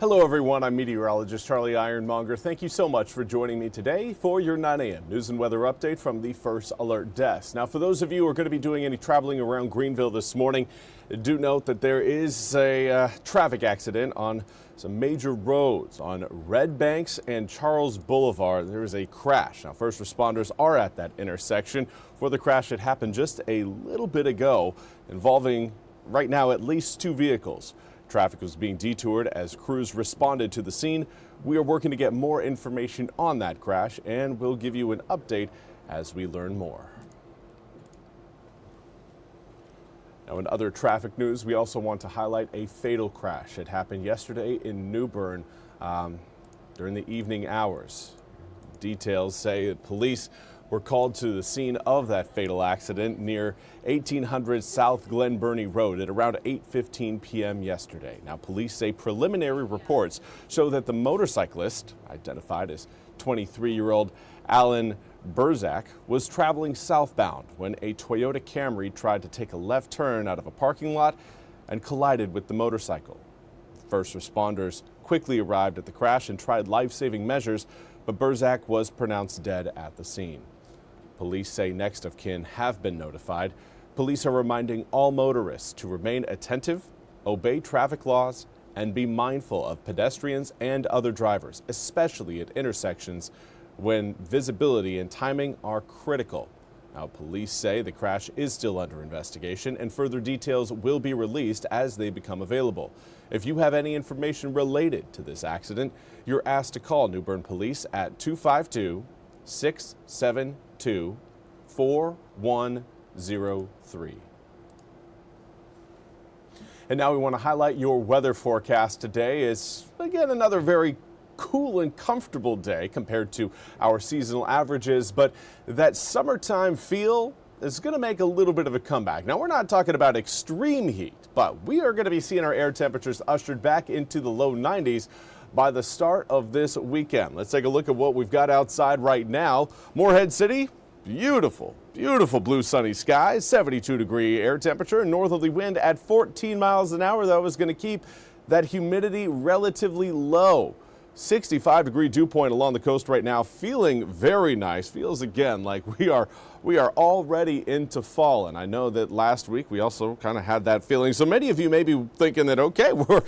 Hello everyone, I'm Meteorologist Charlie Ironmonger. Thank you so much for joining me today for your 9 a.m. news and weather update from the First Alert Desk. Now, for those of you who are going to be doing any traveling around Greenville this morning, do note that there is a traffic accident on some major roads on Red Banks and Charles Boulevard. There is a crash. Now, first responders are at that intersection for the crash that happened just a little bit ago, involving right now at least two vehicles. Traffic was being detoured as crews responded to the scene. We are working to get more information on that crash, and we'll give you an update as we learn more. Now, in other traffic news, we also want to highlight a fatal crash. It happened yesterday in New Bern during the evening hours. Details say that police were called to the scene of that fatal accident near 1800 South Glen Burnie Road at around 8:15 p.m. yesterday. Now, police say preliminary reports show that the motorcyclist, identified as 23-year-old Alan Burzak, was traveling southbound when a Toyota Camry tried to take a left turn out of a parking lot and collided with the motorcycle. First responders quickly arrived at the crash and tried life-saving measures, but Burzak was pronounced dead at the scene. Police say next of kin have been notified. Police are reminding all motorists to remain attentive, obey traffic laws, and be mindful of pedestrians and other drivers, especially at intersections when visibility and timing are critical. Now, police say the crash is still under investigation and further details will be released as they become available. If you have any information related to this accident, you're asked to call New Bern Police at 252-672-4103. And now we want to highlight your weather forecast today. Is again another very cool and comfortable day compared to our seasonal averages, but that summertime feel is going to make a little bit of a comeback. Now, we're not talking about extreme heat, but we are going to be seeing our air temperatures ushered back into the low 90s by the start of this weekend. Let's take a look at what we've got outside right now. Morehead City, beautiful, beautiful blue sunny skies, 72-degree air temperature, northerly wind at 14 miles an hour. That was going to keep that humidity relatively low. 65-degree dew point along the coast right now, feeling very nice. Feels again like we are already into fall, and I know that last week we also kind of had that feeling. So many of you may be thinking that, okay, we're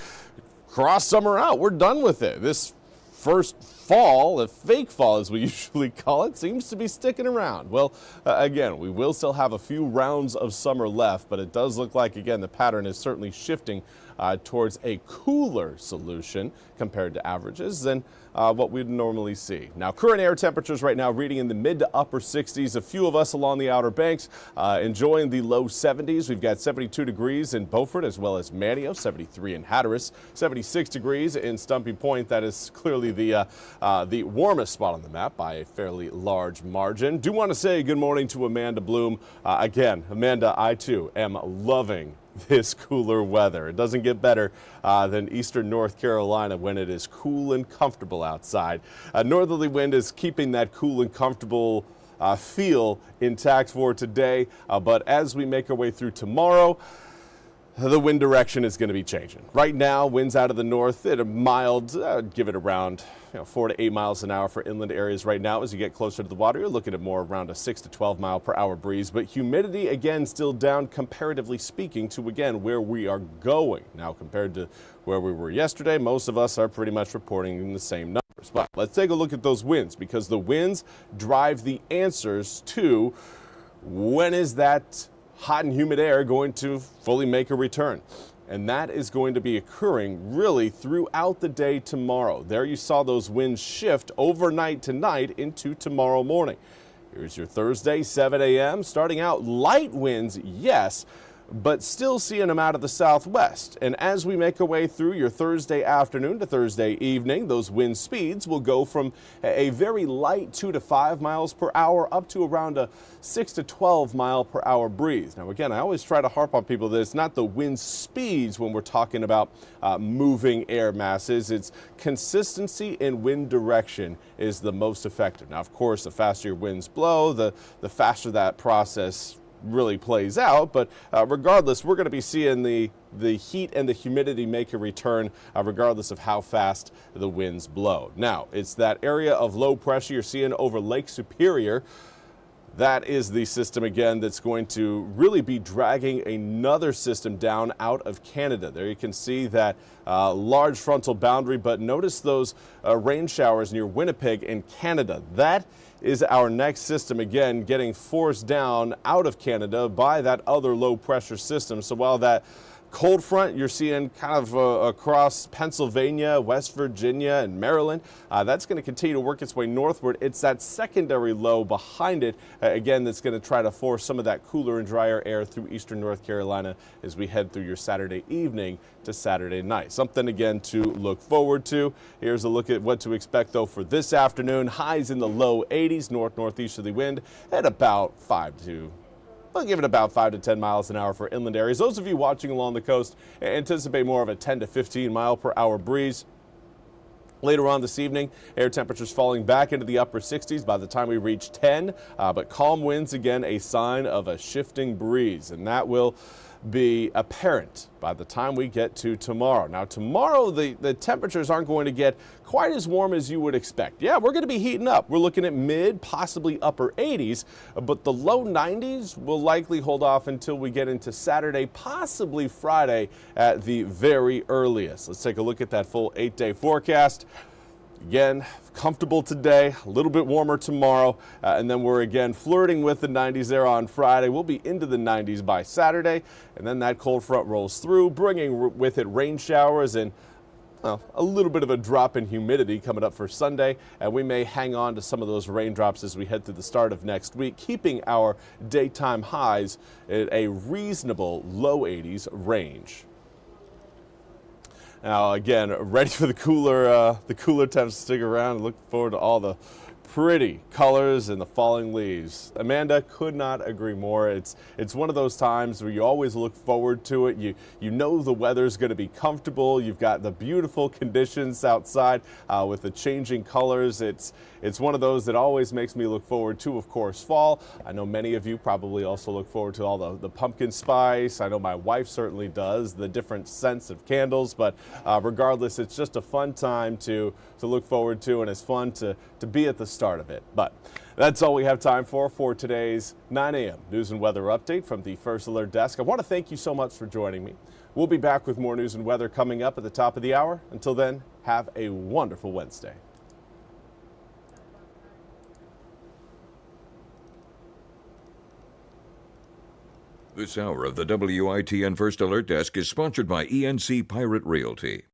cross summer out, we're done with it. This first fall, a fake fall as we usually call it, seems to be sticking around. Well, again, we will still have a few rounds of summer left, but it does look like, again, the pattern is certainly shifting towards a cooler solution compared to averages than what we'd normally see. Now, current air temperatures right now reading in the mid to upper 60s. A few of us along the Outer Banks enjoying the low 70s. We've got 72 degrees in Beaufort as well as Manteo, 73 in Hatteras, 76 degrees in Stumpy Point. That is clearly the warmest spot on the map by a fairly large margin. Do want to say good morning to Amanda Bloom. Again, Amanda, I too am loving this cooler weather. It doesn't get better than eastern North Carolina when it is cool and comfortable outside. Northerly wind is keeping that cool and comfortable feel intact for today, but as we make our way through tomorrow, the wind direction is going to be changing. Right now, winds out of the north at a mild, give it around 4 to 8 miles an hour for inland areas right now. As you get closer to the water, you're looking at more around a 6 to 12 mile per hour breeze. But humidity, again, still down comparatively speaking to, again, where we are going. Now, compared to where we were yesterday, most of us are pretty much reporting the same numbers. But let's take a look at those winds, because the winds drive the answers to when is that hot and humid air going to fully make a return. And that is going to be occurring really throughout the day tomorrow. There you saw those winds shift overnight tonight into tomorrow morning. Here's your Thursday, 7 a.m. Starting out light winds, yes, but still seeing them out of the southwest. And as we make our way through your Thursday afternoon to Thursday evening, those wind speeds will go from a very light 2 to 5 miles per hour up to around a 6 to 12 mile per hour breeze. Now, again, I always try to harp on people that it's not the wind speeds when we're talking about moving air masses. It's consistency in wind direction is the most effective. Now, of course, the faster your winds blow, the faster that process really plays out, but regardless, we're going to be seeing the heat and the humidity make a return regardless of how fast the winds blow. Now, it's that area of low pressure you're seeing over Lake Superior. That is the system, again, that's going to really be dragging another system down out of Canada. There you can see that large frontal boundary, but notice those rain showers near Winnipeg in Canada. That is our next system, again, getting forced down out of Canada by that other low pressure system. So while that cold front you're seeing kind of across Pennsylvania, West Virginia, and Maryland, that's going to continue to work its way northward. It's that secondary low behind it, again, that's going to try to force some of that cooler and drier air through eastern North Carolina as we head through your Saturday evening to Saturday night. Something, again, to look forward to. Here's a look at what to expect, though, for this afternoon. Highs in the low 80s, northeasterly wind at about I'll give it about 5 to 10 miles an hour for inland areas. Those of you watching along the coast anticipate more of a 10 to 15 mile per hour breeze. Later on this evening, air temperatures falling back into the upper 60s by the time we reach 10, but calm winds, again, a sign of a shifting breeze, and that will be apparent by the time we get to tomorrow. Now, tomorrow, the temperatures aren't going to get quite as warm as you would expect. Yeah, we're going to be heating up. We're looking at mid, possibly upper 80s, but the low 90s will likely hold off until we get into Saturday, possibly Friday at the very earliest. Let's take a look at that full 8-day forecast. Again, comfortable today, a little bit warmer tomorrow, and then we're again flirting with the 90s there on Friday. We'll be into the 90s by Saturday, and then that cold front rolls through, bringing with it rain showers and a little bit of a drop in humidity coming up for Sunday, and we may hang on to some of those raindrops as we head through the start of next week, keeping our daytime highs at a reasonable low 80s range. Now, again, ready for the cooler temps to stick around. Look forward to all the pretty colors and the falling leaves. Amanda, could not agree more. It's one of those times where you always look forward to it. You know the weather's going to be comfortable. You've got the beautiful conditions outside with the changing colors. It's one of those that always makes me look forward to, of course, fall. I know many of you probably also look forward to all the pumpkin spice. I know my wife certainly does, the different scents of candles, but regardless, it's just a fun time to look forward to, and it's fun to be at the start of it. But that's all we have time for today's 9 a.m. news and weather update from the First Alert Desk. I want to thank you so much for joining me. We'll be back with more news and weather coming up at the top of the hour. Until then, have a wonderful Wednesday. This hour of the WITN First Alert Desk is sponsored by ENC Pirate Realty.